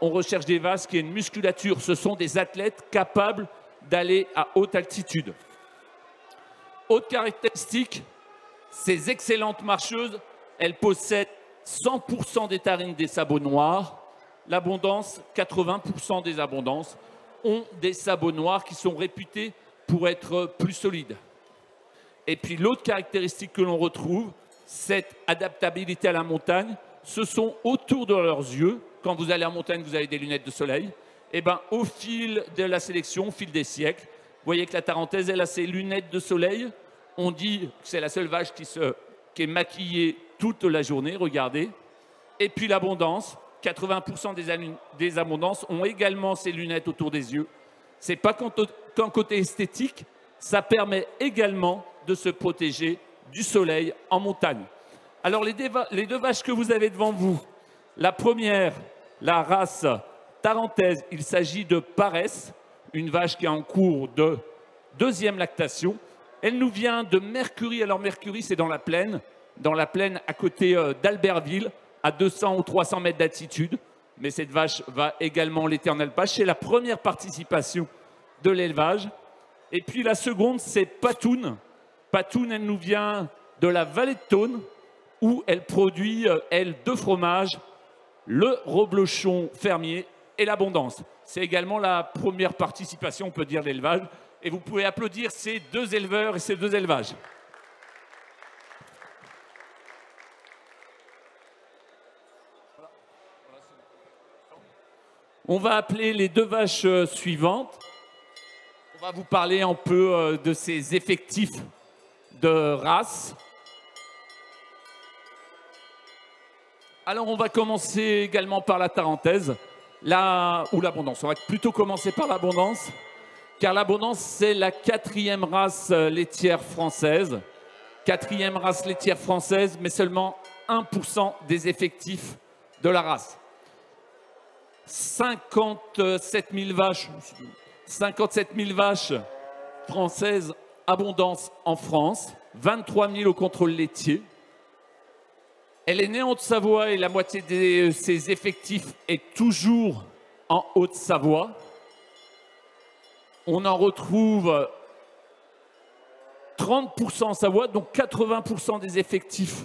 on recherche des vaches qui ont une musculature. Ce sont des athlètes capables d'aller à haute altitude. Autre caractéristique, ces excellentes marcheuses, elles possèdent 100% des tarines des sabots noirs. L'abondance, 80% des abondances ont des sabots noirs qui sont réputés pour être plus solides. Et puis l'autre caractéristique que l'on retrouve, cette adaptabilité à la montagne, ce sont autour de leurs yeux. Quand vous allez en montagne, vous avez des lunettes de soleil. Et bien, au fil de la sélection, au fil des siècles, vous voyez que la tarentaise, elle a ses lunettes de soleil. On dit que c'est la seule vache qui est maquillée toute la journée, regardez. Et puis l'abondance, 80% des abondances ont également ces lunettes autour des yeux. Ce n'est pas qu'un côté esthétique, ça permet également de se protéger du soleil en montagne. Alors les deux vaches que vous avez devant vous, la première, la race tarentaise, il s'agit de Paresse, une vache qui est en cours de deuxième lactation. Elle nous vient de Mercury. Alors Mercury, c'est dans la plaine à côté d'Albertville, à 200 ou 300 mètres d'altitude. Mais cette vache va également l'été en alpage. C'est la première participation de l'élevage. Et puis la seconde, c'est Patoun. Patoun, elle nous vient de la vallée de Thône, où elle produit, elle, deux fromages, le reblochon fermier et l'abondance. C'est également la première participation, on peut dire, de l'élevage. Et vous pouvez applaudir ces deux éleveurs et ces deux élevages. On va appeler les deux vaches suivantes. On va vous parler un peu de ces effectifs de race. Alors, on va commencer également par la tarentaise, ou l'abondance. On va plutôt commencer par l'abondance, car l'abondance, c'est la quatrième race laitière française. Quatrième race laitière française, mais seulement 1% des effectifs de la race. 57 000 vaches françaises, abondance en France, 23 000 au contrôle laitier. Elle est née en Haute-Savoie et la moitié de ses effectifs est toujours en Haute-Savoie. On en retrouve 30% en Savoie, donc 80% des effectifs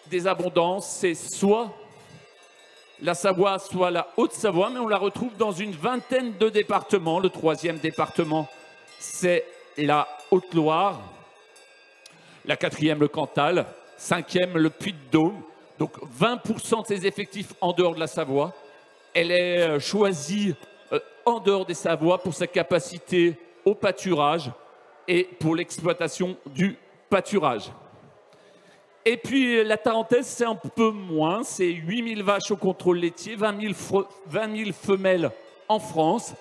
des abondances, c'est soit la Savoie, soit la Haute-Savoie, mais on la retrouve dans une vingtaine de départements. Le troisième département, c'est la Haute-Loire. La quatrième, le Cantal. Cinquième, le Puy-de-Dôme. Donc 20% de ses effectifs en dehors de la Savoie. Elle est choisie en dehors des Savoies pour sa capacité au pâturage et pour l'exploitation du pâturage. Et puis la tarentaise, c'est un peu moins, c'est 8 000 vaches au contrôle laitier, 20 000 femelles en France,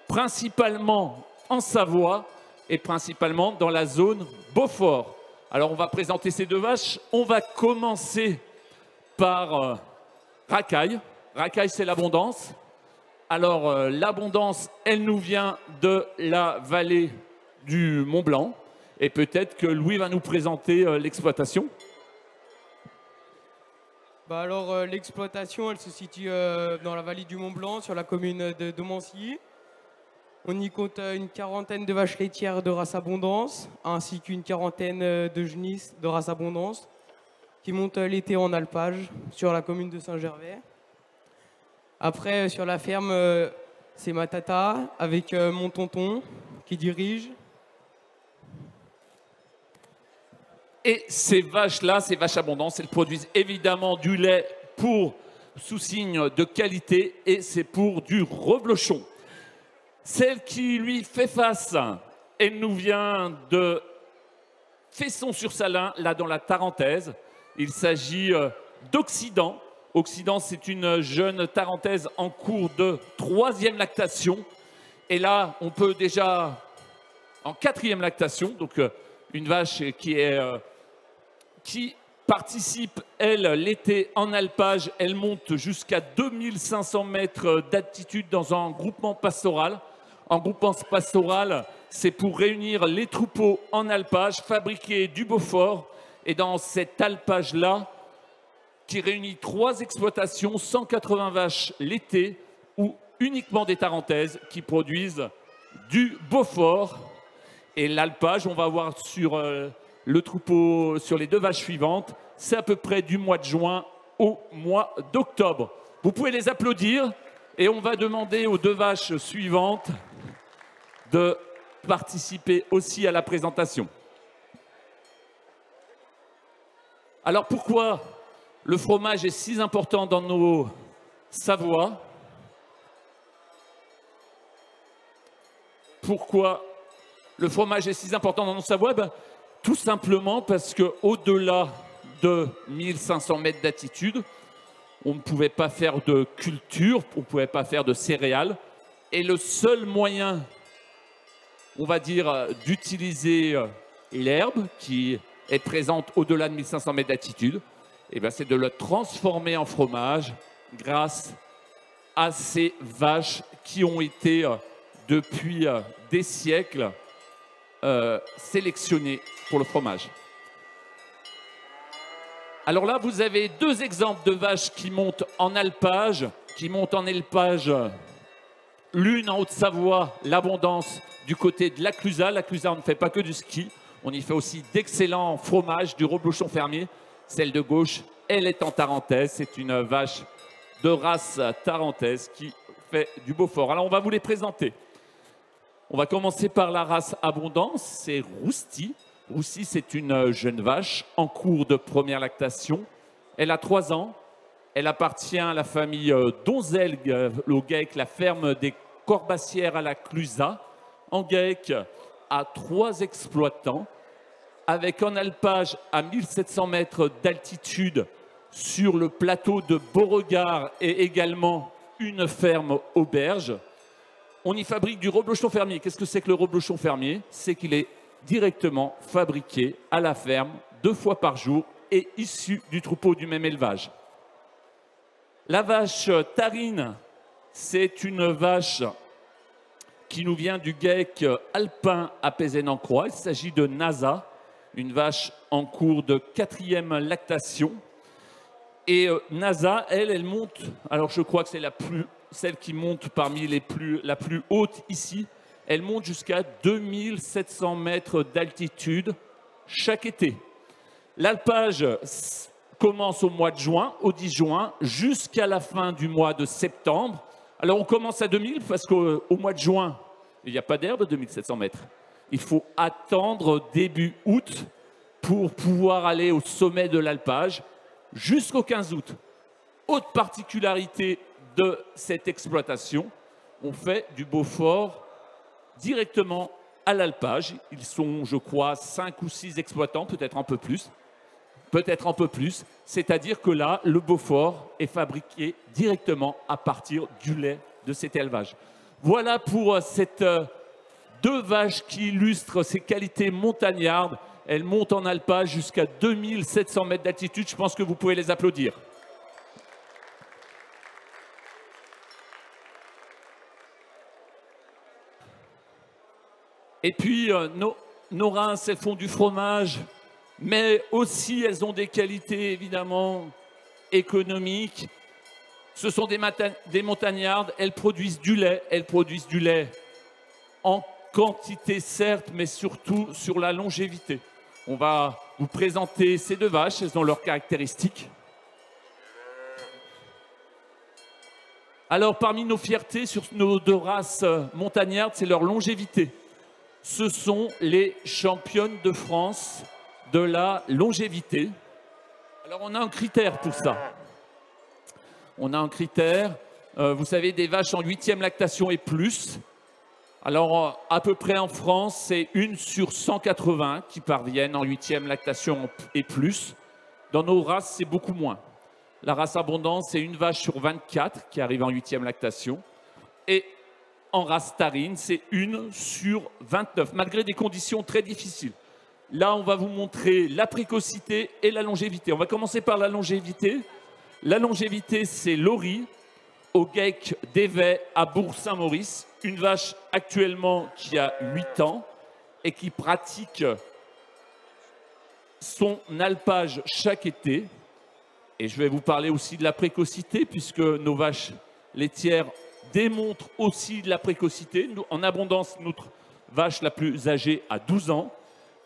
principalement en Savoie et principalement dans la zone Beaufort. Alors on va présenter ces deux vaches. On va commencer par Racaille. Racaille, c'est l'abondance. Alors l'abondance, elle nous vient de la vallée du Mont-Blanc. Et peut-être que Louis va nous présenter l'exploitation. Bah alors l'exploitation, elle se situe dans la vallée du Mont-Blanc, sur la commune de Domancy. On y compte une quarantaine de vaches laitières de race abondance, ainsi qu'une quarantaine de genisses de race abondance, qui montent l'été en alpage sur la commune de Saint-Gervais. Après, sur la ferme, c'est ma tata avec mon tonton qui dirige. Et ces vaches-là, ces vaches abondantes, elles produisent évidemment du lait sous signe de qualité et c'est pour du reblochon. Celle qui lui fait face, elle nous vient de Fesson-sur-Salins, là dans la Tarentaise. Il s'agit d'Occident. Occident, c'est une jeune Tarentaise en cours de 3e lactation. Et là, on peut déjà, en 4e lactation, donc une vache qui participe, elle, l'été en alpage. Elle monte jusqu'à 2500 mètres d'altitude dans un groupement pastoral. En groupement pastoral, c'est pour réunir les troupeaux en alpage, fabriquer du Beaufort. Et dans cet alpage-là, qui réunit 3 exploitations, 180 vaches laitées ou uniquement des tarentaises qui produisent du Beaufort. Et l'alpage, on va voir sur le troupeau, sur les 2 vaches suivantes, c'est à peu près du mois de juin au mois d'octobre. Vous pouvez les applaudir et on va demander aux 2 vaches suivantes de participer aussi à la présentation. Alors pourquoi le fromage est si important dans nos Savoies? Pourquoi le fromage est si important dans nos Savoies? Tout simplement parce qu'au-delà de 1500 mètres d'altitude, on ne pouvait pas faire de culture, on ne pouvait pas faire de céréales. Et le seul moyen, on va dire, d'utiliser l'herbe qui est présente au-delà de 1500 mètres d'altitude, c'est de le transformer en fromage grâce à ces vaches qui ont été, depuis des siècles, sélectionnées pour le fromage. Alors là, vous avez 2 exemples de vaches qui montent en alpage, l'une en Haute-Savoie, l'Abondance, du côté de la Clusaz. La Clusaz, on ne fait pas que du ski, on y fait aussi d'excellents fromages, du reblochon fermier. Celle de gauche, elle est en tarentaise, c'est une vache de race tarentaise qui fait du Beaufort. Alors on va vous les présenter. On va commencer par la race Abondance, c'est Rousti. Rousti, c'est une jeune vache en cours de première lactation. Elle a 3 ans. Elle appartient à la famille Donzel, au GAEC, la ferme des Corbassières à la Clusaz. En GAEC, à 3 exploitants, avec un alpage à 1700 mètres d'altitude sur le plateau de Beauregard et également une ferme auberge. On y fabrique du reblochon fermier. Qu'est-ce que c'est que le reblochon fermier? C'est qu'il est directement fabriqué à la ferme 2 fois par jour et issu du troupeau du même élevage. La vache Tarine, c'est une vache qui nous vient du GAEC alpin à Pézénan-Croix. Il s'agit de Nasa, une vache en cours de 4e lactation. Et Nasa, elle monte, alors je crois que c'est celle qui monte parmi la plus haute ici. Elle monte jusqu'à 2700 mètres d'altitude chaque été. L'alpage commence au mois de juin, au 10 juin, jusqu'à la fin du mois de septembre. Alors on commence à 2000 parce qu'au mois de juin, il n'y a pas d'herbe à 2700 mètres. Il faut attendre début août pour pouvoir aller au sommet de l'alpage jusqu'au 15 août. Autre particularité de cette exploitation, on fait du Beaufort directement à l'alpage. Ils sont, je crois, 5 ou 6 exploitants, peut-être un peu plus. C'est-à-dire que là, le Beaufort est fabriqué directement à partir du lait de cet élevage. Voilà pour ces 2 vaches qui illustrent ces qualités montagnardes. Elles montent en alpage jusqu'à 2700 mètres d'altitude. Je pense que vous pouvez les applaudir. Et puis, nos races, elles font du fromage, mais aussi elles ont des qualités évidemment économiques. Ce sont des montagnardes, elles produisent du lait en quantité certes, mais surtout sur la longévité. On va vous présenter ces 2 vaches, elles ont leurs caractéristiques. Alors parmi nos fiertés sur nos 2 races montagnardes, c'est leur longévité. Ce sont les championnes de France de la longévité. Alors on a un critère pour ça. On a un critère, vous savez, des vaches en 8e lactation et plus. Alors à peu près en France, c'est 1 sur 180 qui parviennent en 8e lactation et plus. Dans nos races, c'est beaucoup moins. La race Abondance, c'est 1 vache sur 24 qui arrive en 8e lactation. Et en race Tarine, c'est 1 sur 29, malgré des conditions très difficiles. Là, on va vous montrer la précocité et la longévité. On va commencer par la longévité. La longévité, c'est Laurie, au GAEC d'Évay à Bourg-Saint-Maurice. Une vache actuellement qui a 8 ans et qui pratique son alpage chaque été. Et je vais vous parler aussi de la précocité, puisque nos vaches laitières démontrent aussi de la précocité. En abondance, notre vache la plus âgée a 12 ans.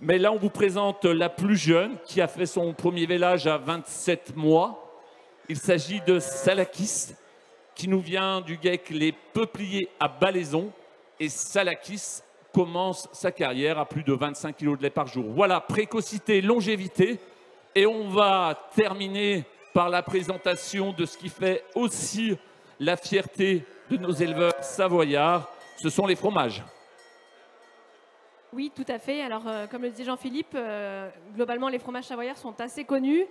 Mais là, on vous présente la plus jeune, qui a fait son premier vélage à 27 mois. Il s'agit de Salakis, qui nous vient du GEC Les Peupliers à Balaison. Et Salakis commence sa carrière à plus de 25 kg de lait par jour. Voilà, précocité, longévité. Et on va terminer par la présentation de ce qui fait aussi la fierté de nos éleveurs savoyards. Ce sont les fromages. Oui, tout à fait. Alors, comme le disait Jean-Philippe, globalement, les fromages savoyards sont assez connus.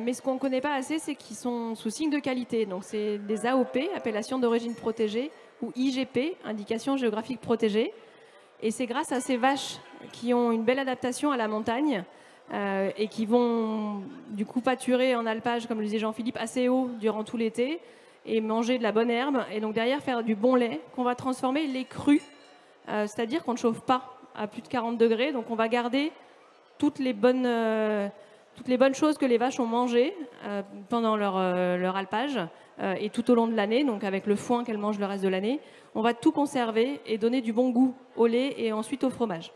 Mais ce qu'on ne connaît pas assez, c'est qu'ils sont sous signe de qualité. Donc, c'est des AOP, appellation d'origine protégée, ou IGP, indication géographique protégée. Et c'est grâce à ces vaches qui ont une belle adaptation à la montagne et qui vont du coup pâturer en alpage, comme le disait Jean-Philippe, assez haut durant tout l'été et manger de la bonne herbe. Et donc derrière, faire du bon lait qu'on va transformer lait cru, c'est-à-dire qu'on ne chauffe pas à plus de 40 degrés. Donc on va garder toutes les bonnes choses que les vaches ont mangées pendant leur alpage et tout au long de l'année, donc avec le foin qu'elles mangent le reste de l'année. On va tout conserver et donner du bon goût au lait et ensuite au fromage.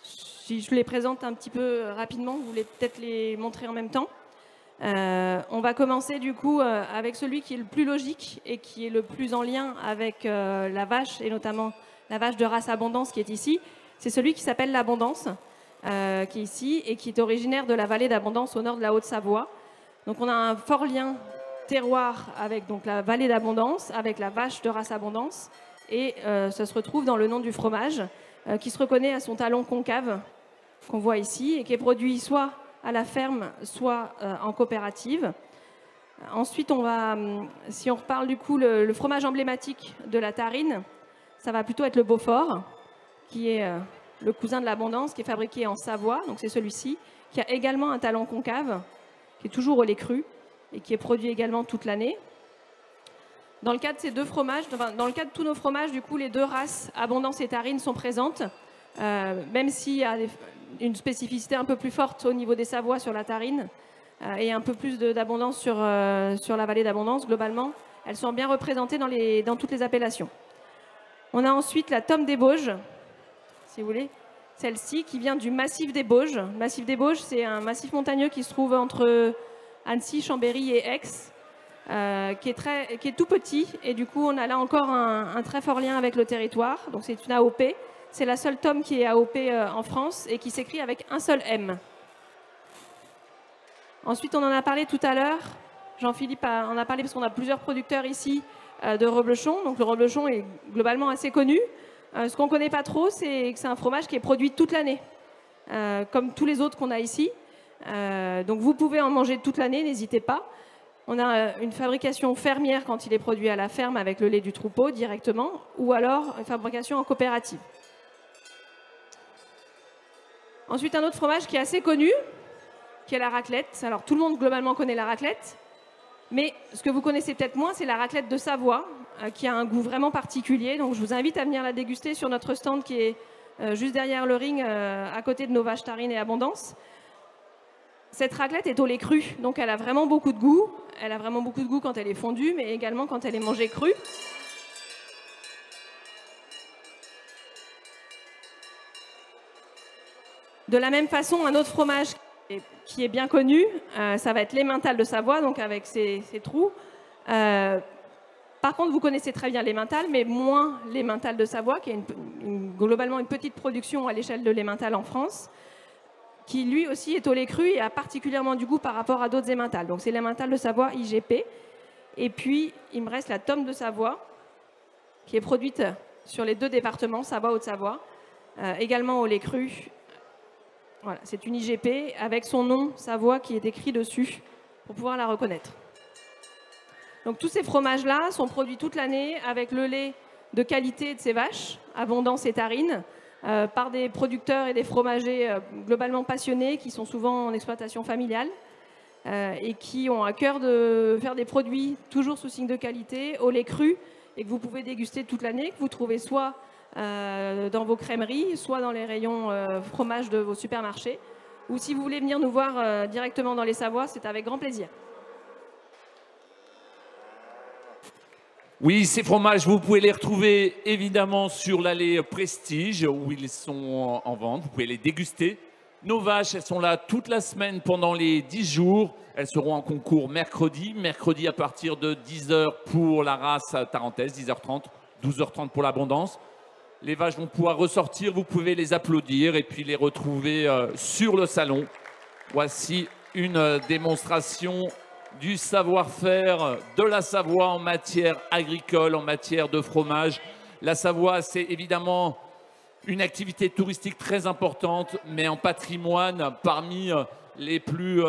Si je les présente un petit peu rapidement, vous voulez peut-être les montrer en même temps. On va commencer du coup avec celui qui est le plus logique et qui est le plus en lien avec la vache, et notamment la vache de race Abondance qui est ici. C'est celui qui s'appelle l'Abondance, qui est ici et qui est originaire de la vallée d'Abondance au nord de la Haute-Savoie. Donc on a un fort lien terroir avec donc, la vallée d'Abondance, avec la vache de race Abondance, et ça se retrouve dans le nom du fromage, qui se reconnaît à son talon concave, qu'on voit ici, et qui est produit soit à la ferme, soit en coopérative. Ensuite, si on reparle du coup, le fromage emblématique de la Tarine, ça va plutôt être le Beaufort, qui est le cousin de l'Abondance, qui est fabriqué en Savoie, donc c'est celui-ci, qui a également un talon concave, qui est toujours au lait cru, et qui est produit également toute l'année. Dans le cas de ces deux fromages, dans le cas de tous nos fromages, du coup, les deux races Abondance et Tarine sont présentes, même s'il y a une spécificité un peu plus forte au niveau des Savoies sur la Tarine et un peu plus d'abondance sur la vallée d'Abondance. Globalement, elles sont bien représentées dans toutes les appellations. On a ensuite la Tome des Bauges, si vous voulez, celle-ci qui vient du massif des Bauges. Le massif des Bauges, c'est un massif montagneux qui se trouve entre Annecy, Chambéry et Aix, qui est tout petit, et du coup on a là encore un très fort lien avec le territoire. Donc c'est une AOP, c'est la seule tome qui est AOP en France et qui s'écrit avec un seul M. Ensuite on en a parlé tout à l'heure, Jean-Philippe en a parlé parce qu'on a plusieurs producteurs ici de reblochon. Donc le reblochon est globalement assez connu. Ce qu'on ne connaît pas trop, c'est que c'est un fromage qui est produit toute l'année, comme tous les autres qu'on a ici. Donc vous pouvez en manger toute l'année, n'hésitez pas. On a une fabrication fermière quand il est produit à la ferme avec le lait du troupeau directement, ou alors une fabrication en coopérative. Ensuite, un autre fromage qui est assez connu, qui est la raclette. Alors tout le monde globalement connaît la raclette, mais ce que vous connaissez peut-être moins, c'est la raclette de Savoie, qui a un goût vraiment particulier. Donc je vous invite à venir la déguster sur notre stand qui est juste derrière le ring, à côté de nos vaches Tarine et Abondance. Cette raclette est au lait cru, donc elle a vraiment beaucoup de goût. Elle a vraiment beaucoup de goût quand elle est fondue, mais également quand elle est mangée crue. De la même façon, un autre fromage qui est bien connu, ça va être l'emmental de Savoie, donc avec ses trous. Par contre, vous connaissez très bien l'emmental, mais moins l'emmental de Savoie, qui est globalement une petite production à l'échelle de l'emmental en France, qui lui aussi est au lait cru et a particulièrement du goût par rapport à d'autres emmentals. Donc c'est l'emmental de Savoie IGP. Et puis il me reste la Tome de Savoie, qui est produite sur les deux départements, Savoie, Haute-Savoie, également au lait cru. Voilà, c'est une IGP avec son nom Savoie qui est écrit dessus pour pouvoir la reconnaître. Donc tous ces fromages-là sont produits toute l'année avec le lait de qualité de ces vaches, Abondance et Tarine, par des producteurs et des fromagers globalement passionnés qui sont souvent en exploitation familiale et qui ont à cœur de faire des produits toujours sous signe de qualité, au lait cru, et que vous pouvez déguster toute l'année, que vous trouvez soit dans vos crèmeries, soit dans les rayons fromage de vos supermarchés. ou si vous voulez venir nous voir directement dans les Savoies, c'est avec grand plaisir. Oui, ces fromages, vous pouvez les retrouver évidemment sur l'allée Prestige où ils sont en vente. Vous pouvez les déguster. Nos vaches, elles sont là toute la semaine pendant les 10 jours. Elles seront en concours mercredi. Mercredi à partir de 10h pour la race tarentaise, 10h30, 12h30 pour l'abondance. Les vaches vont pouvoir ressortir, vous pouvez les applaudir et puis les retrouver sur le salon. Voici une démonstration du savoir-faire de la Savoie en matière agricole, en matière de fromage. La Savoie, c'est évidemment une activité touristique très importante, mais en patrimoine parmi les plus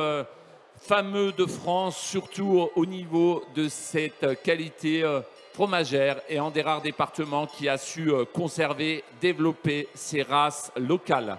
fameux de France, surtout au niveau de cette qualité fromagère et un des rares départements qui a su conserver, développer ces races locales.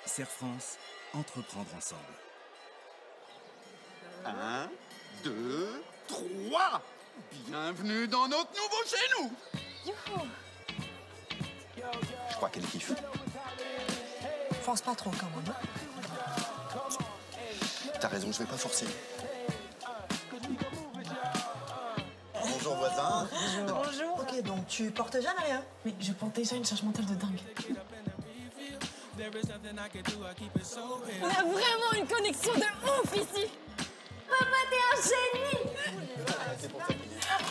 Serre France, entreprendre ensemble. 1, 2, 3. Bienvenue dans notre nouveau chez nous. Youhou. Je crois qu'elle kiffe. Force pas trop quand même. T'as raison, je vais pas forcer. Bonjour voisin. Bonjour. Ok, donc tu portes Jeanne, allez, hein? Mais je porte déjà une charge mentale de dingue. On a vraiment une connexion de ouf ici. Papa, t'es un génie.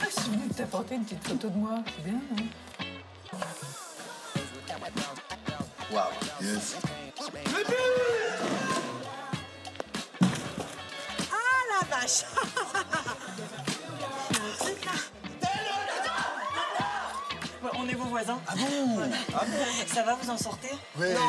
Je suis venue t'apporter une petite photo de moi. C'est bien, hein? Waouh, yes. Ah la vache. Ouais, on est vos voisins. Ah bon? Ça va, vous en sortez? Ouais. Non.